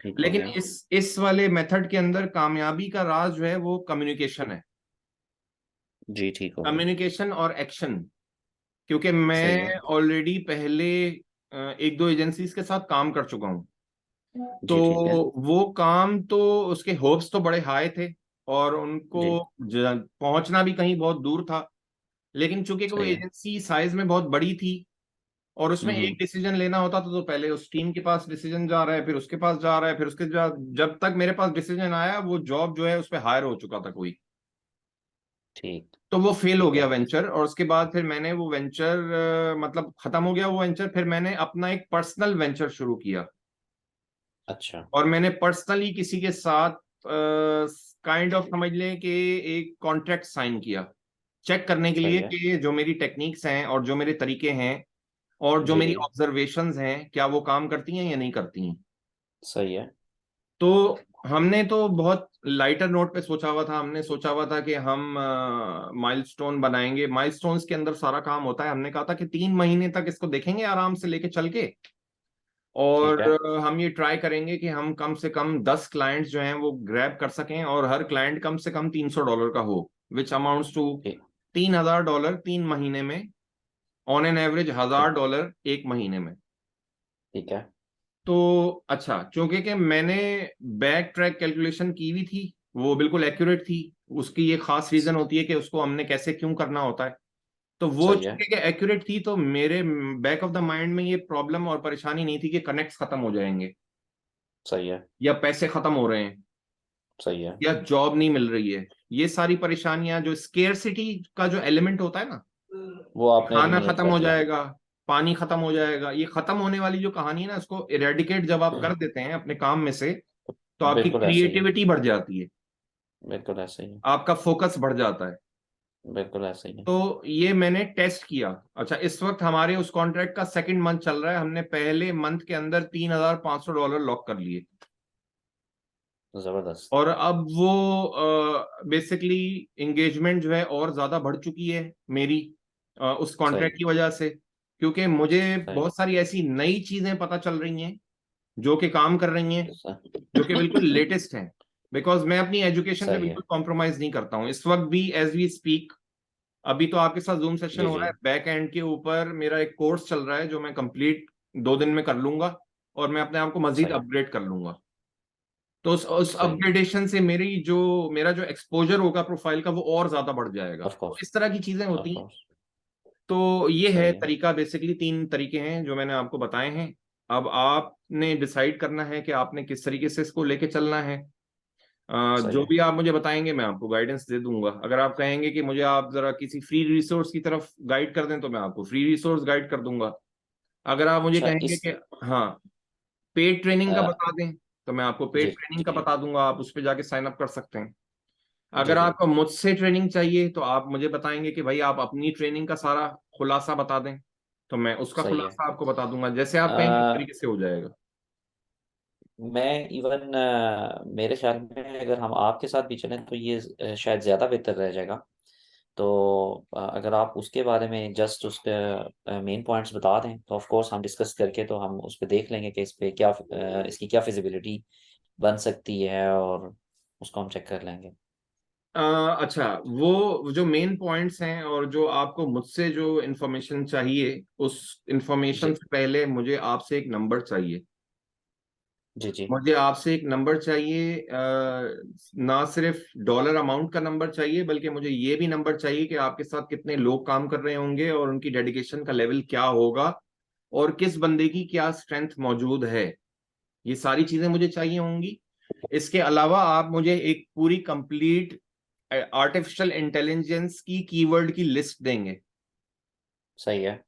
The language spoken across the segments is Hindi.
ठीक हो लेकिन गया। इस वाले मेथड के अंदर कामयाबी का राज जो है वो कम्युनिकेशन है। जी ठीक हो गया। कम्युनिकेशन और एक्शन। क्योंकि सही मैं है। ऑलरेडी पहले एक दो एजेंसीज के साथ काम कर चुका हूँ। तो जी ठीक है। वो काम तो उसके होप्स तो बड़े हाई थे, और उनको जी पहुंचना भी कहीं बहुत दूर था। लेकिन चूंकि वो सही है। एजेंसी साइज में बहुत बड़ी थी, और उसमें एक हम्म। डिसीजन लेना होता था, तो पहले उस टीम के पास डिसीजन जा रहा है, फिर उसके पास जा रहा है, फिर जब तक मेरे पास डिसीजन आया, वो जॉब जो है उस पर हायर हो चुका था कोई। ठीक। तो वो फेल हो ठीक गया है। वेंचर, और उसके बाद फिर मैंने वो वेंचर मतलब खत्म हो गया वो वेंचर। फिर मैंने अपना एक पर्सनल वेंचर शुरू किया, अच्छा। और मैंने पर्सनली किसी के साथ काइंड ऑफ समझ लें कि एक कॉन्ट्रैक्ट साइन किया, चेक करने के सही लिए है। कि जो मेरी टेक्निक्स हैं और जो मेरे तरीके हैं और जो जी मेरी जी। ऑब्जर्वेशंस हैं, क्या वो काम करती हैं या नहीं करती हैं। सही है। तो हमने तो बहुत लाइटर नोट पे सोचा हुआ था। हमने सोचा हुआ था कि हम माइलस्टोन बनाएंगे, माइलस्टोन्स के अंदर सारा काम होता है। हमने कहा था कि 3 महीने तक इसको देखेंगे आराम से लेके चल के, और ठीक है। हम ये ट्राई करेंगे कि हम कम से कम 10 क्लाइंट्स जो हैं वो ग्रैब कर सकें, और हर क्लाइंट कम से कम $300 का हो, विच अमाउंट्स टू ठीक। $3,000 3 महीने में, ऑन एन एवरेज हजार ठीक। डॉलर एक महीने में। ठीक है। तो अच्छा, चूंकि कि मैंने बैक ट्रैक कैलकुलेशन की हुई थी, वो बिल्कुल एक्यूरेट थी। उसकी ये खास रीजन होती है कि उसको हमने कैसे क्यों करना होता है। तो वो सही है। चूंकि कि एक्यूरेट थी, तो मेरे बैक ऑफ द माइंड में ये प्रॉब्लम और परेशानी नहीं थी कि कनेक्ट्स खत्म हो जाएंगे, सही है। या पैसे खत्म हो रहे हैं, सही है। या जॉब नहीं मिल रही है। ये सारी परेशानियां, जो स्केर्सिटी का जो एलिमेंट होता है ना, वो आपने खाना एलिमिनेट खत्म कर हो दिया। जाएगा, पानी खत्म हो जाएगा, ये खत्म होने वाली जो कहानी है ना, इसको इरेडिकेट जब आप कर देते हैं अपने काम में से, तो आपकी बिल्कुल ऐसे ही है। क्रिएटिविटी बढ़ जाती है, बिल्कुल ऐसे ही है। आपका फोकस बढ़ जाता है। बिल्कुल ऐसे ही है। तो ये मैंने टेस्ट किया। अच्छा, इस वक्त हमारे उस कॉन्ट्रैक्ट का सेकंड मंथ चल रहा है। हमने पहले मंथ के अंदर $3,500 लॉक कर लिए, जबरदस्त। और अब वो बेसिकली एंगेजमेंट जो है और ज्यादा बढ़ चुकी है मेरी, उस सही। कॉन्ट्रैक्ट की वजह से। क्योंकि मुझे सही। बहुत सारी ऐसी नई चीजें पता चल रही हैं जो कि काम कर रही हैं, जो कि बिल्कुल सही। लेटेस्ट हैं। बिकॉज मैं अपनी एजुकेशन पे सही है। बिल्कुल कॉम्प्रोमाइज नहीं करता हूँ इस वक्त भी, एज वी स्पीक। अभी तो आपके साथ जूम सेशन जी हो जी। रहा है, बैक एंड के ऊपर मेरा एक कोर्स चल रहा है जो मैं कंप्लीट 2 दिन में कर लूंगा, और मैं अपने आप को मजीद सही है। अपग्रेड कर लूंगा। तो उस सही। अपग्रेडेशन से मेरा जो एक्सपोजर होगा प्रोफाइल का, वो और ज्यादा बढ़ जाएगा। ऑफ तो कोर्स। इस तरह की चीजें ऑफ होती हैं। कोर्स। तो ये है सही है। तरीका, बेसिकली 3 तरीके हैं जो मैंने आपको बताए हैं। अब आपने डिसाइड करना है कि आपने किस तरीके से इसको लेके चलना है। सही जो है। भी आप मुझे बताएंगे मैं आपको गाइडेंस दे दूंगा। अगर आप कहेंगे कि मुझे आप जरा किसी फ्री रिसोर्स की तरफ गाइड कर दें, तो मैं आपको फ्री रिसोर्स गाइड कर दूंगा। अगर आप मुझे अच्छा कहेंगे इस कि हाँ, पेड ट्रेनिंग का अ, बता दें, तो मैं आपको पेड जी ट्रेनिंग का जी। बता दूंगा, आप उस पर जाके साइन अप कर सकते हैं। जी अगर जी। आपको मुझसे ट्रेनिंग चाहिए, तो आप मुझे बताएंगे कि भाई आप अपनी ट्रेनिंग का सारा खुलासा बता दें, तो मैं उसका सही है। खुलासा आपको बता दूंगा। जैसे आप कहेंगे उस अ, तरीके से हो जाएगा। मैं इवन मेरे ख्याल में अगर हम आपके साथ भी चलें तो ये शायद ज़्यादा बेहतर रह जाएगा। तो अगर आप उसके बारे में जस्ट उसके मेन पॉइंट्स बता दें तो ऑफ कोर्स हम डिस्कस करके तो हम उस पे देख लेंगे कि इस पे क्या इसकी क्या फिजिबिलिटी बन सकती है और उसको हम चेक कर लेंगे। अ, अच्छा, वो जो मेन पॉइंट्स हैं और जो आपको मुझसे जो इन्फॉर्मेशन चाहिए, उस इन्फॉर्मेशन जी से पहले मुझे आपसे एक नंबर चाहिए। जी। जी मुझे आपसे एक नंबर चाहिए, ना सिर्फ डॉलर अमाउंट का नंबर चाहिए, बल्कि मुझे ये भी नंबर चाहिए कि आपके साथ कितने लोग काम कर रहे होंगे, और उनकी डेडिकेशन का लेवल क्या होगा, और किस बंदे की क्या स्ट्रेंथ मौजूद है। ये सारी चीजें मुझे चाहिए होंगी। इसके अलावा आप मुझे एक पूरी कंप्लीट आर्टिफिशियल इंटेलिजेंस की कीवर्ड की लिस्ट देंगे। सही है।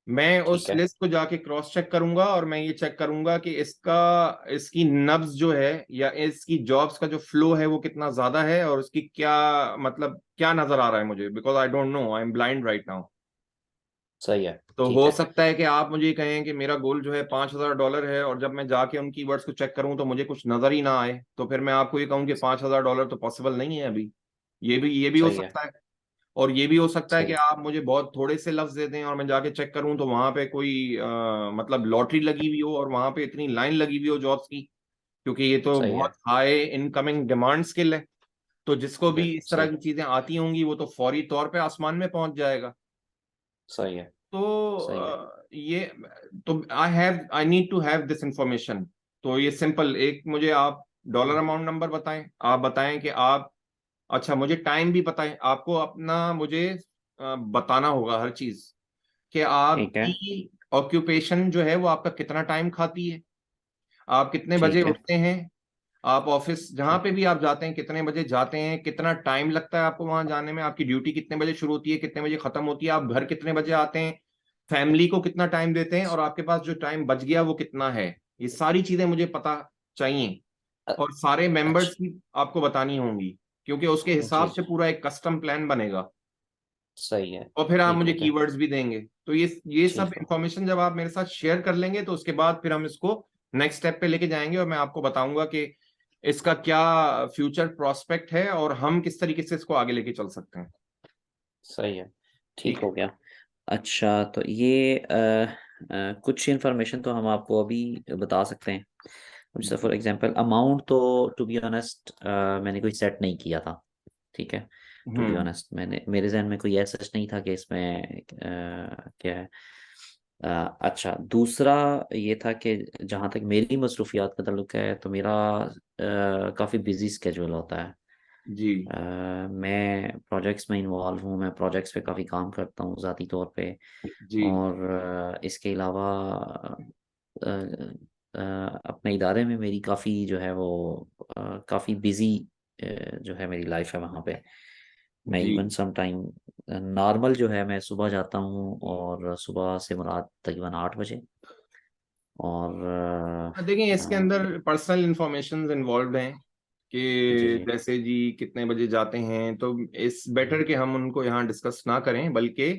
मैं उस ठीक है। लिस्ट को जाके क्रॉस चेक करूंगा, और मैं ये चेक करूंगा कि इसकी नब्ज जो है, या इसकी जॉब्स का जो फ्लो है, वो कितना ज्यादा है, और उसकी क्या मतलब क्या नजर आ रहा है मुझे, because I don't no, I am blind right now. सही है। तो ठीक हो है। सकता है कि आप मुझे ये कहें कि मेरा गोल जो है $5,000 है, और जब मैं जाके उन कीवर्ड्स को चेक करूं तो मुझे कुछ नजर ही ना आए, तो फिर मैं आपको ये कहूं कि $5,000 तो पॉसिबल नहीं है अभी। ये भी हो सही है। सकता है। और ये भी हो सकता है कि सही। आप मुझे बहुत थोड़े से लफ्ज दे दें, और मैं जाके चेक करूं तो वहां पे कोई मतलब लॉटरी लगी हुई हो, और वहां पे इतनी लाइन लगी हुई हो जॉब्स की, क्योंकि ये तो सही बहुत है। हाई इनकमिंग डिमांड स्किल है। तो जिसको भी बिल्कुल इस तरह सही। की चीजें आती होंगी वो तो फौरी तौर पे आसमान में पहुंच जाएगा। सही है। तो सही है। ये तो I need to have this information. तो ये सिंपल, एक मुझे आप डॉलर अमाउंट नंबर बताएं, आप बताएं कि आप, अच्छा मुझे टाइम भी बताएं, आपको अपना मुझे बताना होगा हर चीज, कि ठीक है। आपकी ऑक्यूपेशन जो है वो आपका कितना टाइम खाती है, आप कितने बजे ठीक है। उठते हैं, आप ऑफिस जहां ठीक। पे भी आप जाते हैं कितने बजे जाते हैं, कितना टाइम लगता है आपको वहां जाने में, आपकी ड्यूटी कितने बजे शुरू होती है कितने बजे खत्म होती है, आप घर कितने बजे आते हैं, फैमिली को कितना टाइम देते हैं, और आपके पास जो टाइम बच गया वो कितना है। ये सारी चीजें मुझे पता चाहिए, अ- और सारे मेंबर्स अच्छा। की आपको बतानी होंगी, क्योंकि उसके जी हिसाब से जी। पूरा एक कस्टम प्लान बनेगा। सही है। और फिर आप ठीक मुझे हो गया। कीवर्ड्स भी देंगे। तो ये सब ठीक हो। इंफॉर्मेशन जब आप मेरे साथ शेयर कर लेंगे तो उसके बाद फिर हम इसको नेक्स्ट स्टेप पे लेके जाएंगे, और मैं आपको बताऊंगा कि इसका क्या फ्यूचर प्रोस्पेक्ट है और हम किस तरीके से इसको आगे लेके चल सकते हैं। सही है। ठीक ठीक हो है। गया। अच्छा, तो ये कुछ इन्फॉर्मेशन तो हम आपको अभी बता सकते हैं। जैसे जी। फॉर एग्जांपल अमाउंट तो टू बी ऑनेस्ट मैंने कोई सेट नहीं किया था। ठीक है। To be hmm. ऑनेस्ट मैंने मेरे जहन में कोई ऐसा नहीं था कि इसमें क्या है। अच्छा, दूसरा ये था कि जहाँ तक मेरी मसरूफियात का ताल्लुक है तो मेरा काफ़ी बिजी स्केजूल होता है। जी। मैं प्रोजेक्ट्स में इन्वॉल्व हूँ, मैं प्रोजेक्ट्स पे काफ़ी काम करता हूँ ज़ाती तौर पे। जी। और इसके अलावा अपने इदारे में मेरी काफ़ी जो है वो काफ़ी बिज़ी जो है मेरी लाइफ है वहाँ पे। मैं जी। इवन सम टाइम नॉर्मल जो है मैं सुबह जाता हूँ और सुबह से मुराद तकरीबन 8 बजे। और देखिए इसके अ, अंदर पर्सनल इंफॉर्मेशन इन्वॉल्व हैं, जी कि जी। जैसे जी कितने बजे जाते हैं, तो इस बेटर कि हम उनको यहाँ डिस्कस ना करें, बल्कि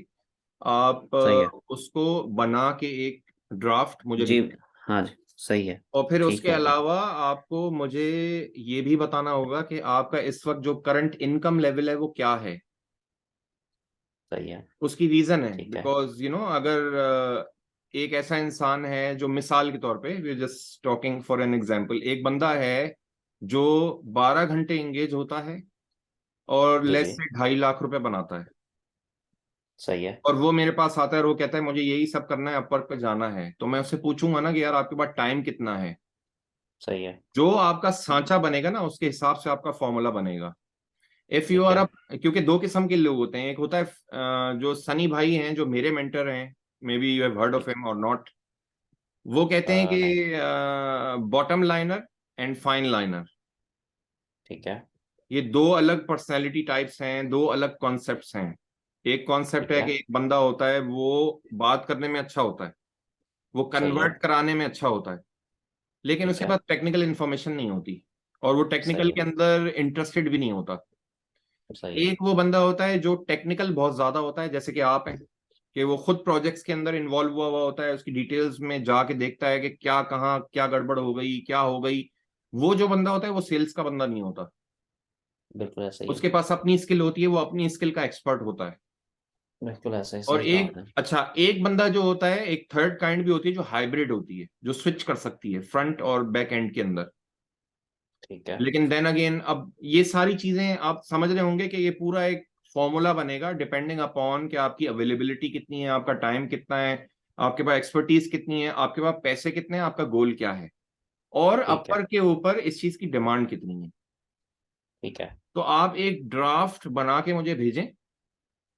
आप सही है। उसको बना के एक ड्राफ्ट मुझे जी। भेजें। हाँ जी। सही है। और फिर ठीक उसके हो गया। अलावा आपको मुझे ये भी बताना होगा कि आपका इस वक्त जो करंट इनकम लेवल है वो क्या है। सही है। उसकी रीजन है ठीक है। बिकॉज अगर एक ऐसा इंसान है जो, मिसाल के तौर पे we just talking for an example, एक बंदा है जो 12 घंटे एंगेज होता है और जी लेस जी। से 2.5 लाख रुपए बनाता है, सही है। और वो मेरे पास आता है और वो कहता है मुझे यही सब करना है, अपवर्क पे जाना है, तो मैं उससे पूछूंगा ना कि यार आपके पास टाइम कितना है। सही है। जो आपका सांचा बनेगा ना उसके हिसाब से आपका फॉर्मूला बनेगा। इफ यू ठीक आर है। अप, क्योंकि दो किस्म के लोग होते हैं, एक होता है जो सनी भाई हैं जो मेरे मेंटर हैं, may be you have heard of ठीक। हिम और नॉट। वो कहते हैं नहीं। कि bottom liner and fine liner, ठीक है। ये दो अलग पर्सनैलिटी टाइप्स हैं, दो अलग कॉन्सेप्ट्स हैं। एक कॉन्सेप्ट ठीक है है। कि एक बंदा होता है वो बात करने में अच्छा होता है, वो सही है। कन्वर्ट कराने में अच्छा होता है, लेकिन ठीक उसके है। पास टेक्निकल इंफॉर्मेशन नहीं होती, और वो टेक्निकल सही के है। अंदर इंटरेस्टेड भी नहीं होता। सही है। एक वो बंदा होता है जो टेक्निकल बहुत ज्यादा होता है, जैसे कि आप हैं, कि वो खुद प्रोजेक्ट्स के अंदर इन्वॉल्व हुआ हुआ होता है, उसकी डिटेल्स में जाके देखता है कि क्या कहाँ क्या गड़बड़ हो गई क्या हो गई। वो जो बंदा होता है वो सेल्स का बंदा नहीं होता, बिल्कुल ऐसा ही है। उसके पास अपनी स्किल होती है, वो अपनी स्किल का एक्सपर्ट होता है। बिल्कुल ऐसा ही, और सही कहा एक, आपने। अच्छा एक बंदा जो होता है, एक थर्ड काइंड भी होती है जो हाइब्रिड होती है, जो स्विच कर सकती है फ्रंट और बैक एंड के अंदर। ठीक है। लेकिन देन अगेन, अब ये सारी चीजें आप समझ रहे होंगे कि ये पूरा एक फॉर्मूला बनेगा डिपेंडिंग अपॉन कि आपकी अवेलेबिलिटी कितनी है, आपका टाइम कितना है, आपके पास एक्सपर्टीज कितनी है, आपके पास पैसे कितने हैं, आपका गोल क्या है, और ठीक है। अपर के ऊपर इस चीज की डिमांड कितनी है। ठीक है। तो आप एक ड्राफ्ट बना के मुझे भेजें।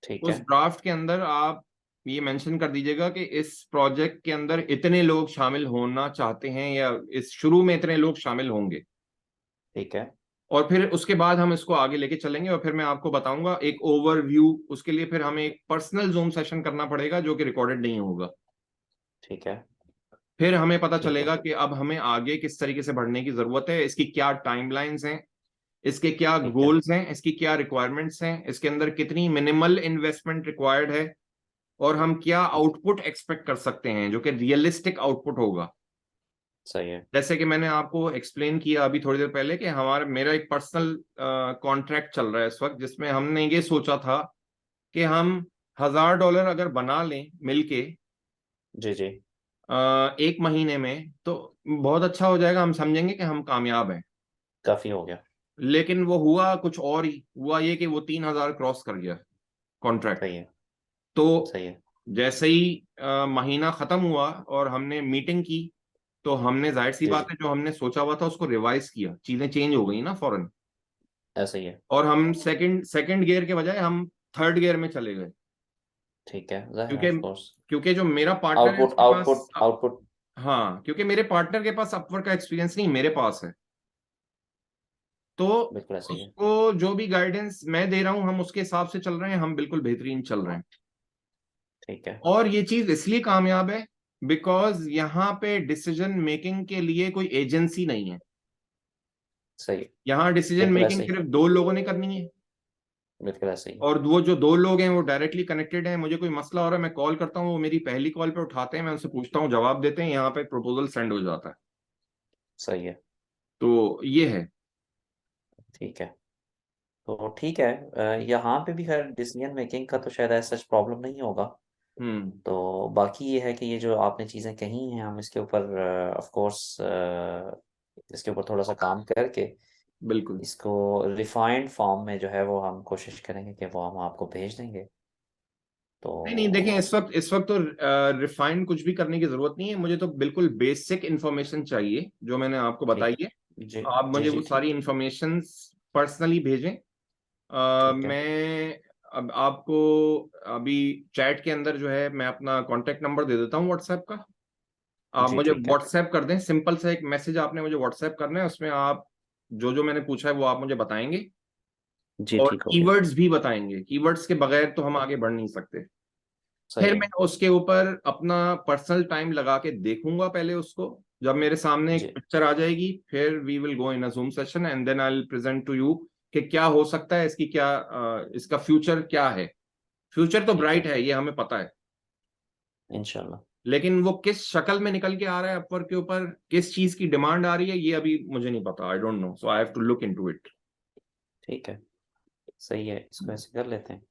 ठीक उस है। ड्राफ्ट के अंदर आप ये मेंशन कर दीजिएगा कि इस प्रोजेक्ट के अंदर इतने लोग शामिल होना चाहते हैं, या इस शुरू में इतने लोग शामिल होंगे। ठीक है। और फिर उसके बाद हम इसको आगे लेके चलेंगे, और फिर मैं आपको बताऊंगा एक ओवरव्यू। उसके लिए फिर हमें एक पर्सनल जूम सेशन करना पड़ेगा जो कि रिकॉर्डेड नहीं होगा। ठीक है। फिर हमें पता ठीक हो चलेगा गया। कि अब हमें आगे किस तरीके से बढ़ने की जरूरत है, इसकी क्या टाइमलाइंस हैं, इसके क्या ठीक है। गोल्स हैं, इसकी क्या रिक्वायरमेंट्स हैं, इसके अंदर कितनी मिनिमल इन्वेस्टमेंट रिक्वायर्ड है, और हम क्या ठीक। आउटपुट एक्सपेक्ट कर सकते हैं जो कि रियलिस्टिक आउटपुट होगा। सही है। जैसे कि मैंने आपको एक्सप्लेन किया अभी थोड़ी देर पहले कि मेरा एक पर्सनल कॉन्ट्रैक्ट चल रहा है इस वक्त, जिसमें हमने ये सोचा था कि हम $1,000 अगर बना लें मिलके जी जी। एक महीने में, तो बहुत अच्छा हो जाएगा, हम समझेंगे कि हम कामयाब हैं। काफी हो गया। लेकिन वो हुआ कुछ और ही, हुआ ये कि वो 3,000 क्रॉस कर गया कॉन्ट्रैक्ट। सही है। तो सही है। जैसे ही महीना खत्म हुआ और हमने मीटिंग की, तो हमने जाहिर सी जी बात जी। है जो हमने सोचा हुआ था उसको रिवाइज किया, चीजें चेंज हो गई ना फौरन। ऐसा ही है। और हम सेकंड सेकंड गियर के बजाय हम थर्ड गियर में चले गए। ठीक है, जाहिर है, क्योंकि ऑफ कोर्स। क्योंकि जो मेरा पार्टनर है आउटपुट उसके पास आउटपुट आउटपुट। हाँ, क्योंकि मेरे पार्टनर के पास अपवर्क का एक्सपीरियंस नहीं, मेरे पास है। तो बिल्कुल ऐसा ही है। उसको जो भी गाइडेंस मैं दे रहा हूँ हम उसके हिसाब से चल रहे हैं, हम बिल्कुल बेहतरीन चल रहे हैं। ठीक है। और ये चीज इसलिए कामयाब है बिकॉज यहाँ पे डिसीजन मेकिंग के लिए कोई एजेंसी नहीं है। सही। यहाँ डिसीजन बिल्कुल मेकिंग ऐसे ही। सिर्फ दो लोगों ने करनी है। बिल्कुल ऐसे ही। और वो जो दो लोग हैं वो डायरेक्टली कनेक्टेड हैं, मुझे कोई मसला हो रहा है मैं कॉल करता हूँ, वो मेरी पहली कॉल पे उठाते हैं, मैं उनसे पूछता हूँ, जवाब देते हैं, यहाँ पे प्रपोजल सेंड हो जाता है। सही है। तो ये है। ठीक है। तो ठीक है, यहाँ पे भी खैर डिसीजन मेकिंग का तो शायद ऐसा सच प्रॉब्लम नहीं होगा। हम्म। तो बाकी ये है कि ये जो आपने चीज़ें कही हैं हम इसके ऊपर ऑफ कोर्स इसके ऊपर थोड़ा सा काम करके बिल्कुल। इसको रिफाइंड फॉर्म में जो है वो हम कोशिश करेंगे कि वो हम आपको भेज देंगे। नहीं नहीं, देखें, तो इस वक्त तो रिफाइंड कुछ भी करने की जरूरत नहीं है, मुझे तो बिल्कुल बेसिक इंफॉर्मेशन चाहिए जो मैंने आपको बताई ठीक। है। जी आप जी मुझे जी। वो ठीक। सारी इंफॉर्मेशन पर्सनली भेजें। ठीक है। मैं अब आपको अभी चैट के अंदर जो है मैं अपना कांटेक्ट नंबर दे देता हूँ व्हाट्सएप का। आप जी मुझे ठीक है। व्हाट्सएप कर दें, सिंपल सा एक मैसेज आपने मुझे व्हाट्सएप करना है, उसमें आप जो जो मैंने पूछा है वो आप मुझे बताएंगे। जी और ठीक हो गया। कीवर्ड्स भी बताएंगे, कीवर्ड्स के बगैर तो हम आगे बढ़ नहीं सकते। सही फिर है। मैं उसके ऊपर अपना पर्सनल टाइम लगा के देखूंगा पहले उसको। जब मेरे सामने एक जी पिक्चर आ जाएगी फिर we will go in a zoom session and then I will present to you कि क्या हो सकता है, इसकी क्या इसका फ्यूचर क्या है। फ्यूचर तो ठीक ब्राइट है। है, ये हमें पता है। इंशाल्लाह। लेकिन वो किस शक्ल में निकल के आ रहा है अपवर्क के ऊपर, किस चीज की डिमांड आ रही है, ये अभी मुझे नहीं पता, I don't know, so I have to look into it. ठीक है। सही है, इसको ऐसे कर लेते हैं।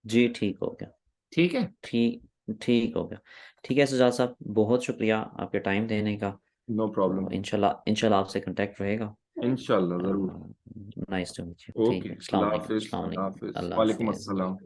जी ठीक हो गया। ठीक है। ठीक ठीक हो गया। ठीक है सुजात साहब, बहुत शुक्रिया आपके टाइम देने का। No problem. तो इंशाल्लाह इंशाल्लाह आपसे कांटेक्ट रहेगा। इंशाल्लाह जरूर। Nice to meet you. ठीक ओके, है, अस्सलाम अल्लाह वालेकुम, हाफिज, अस्सलाम अल्लाह वालेकुम। हाफिज, अल्लाह वालेकुम हाफिज़। अस्सलाम।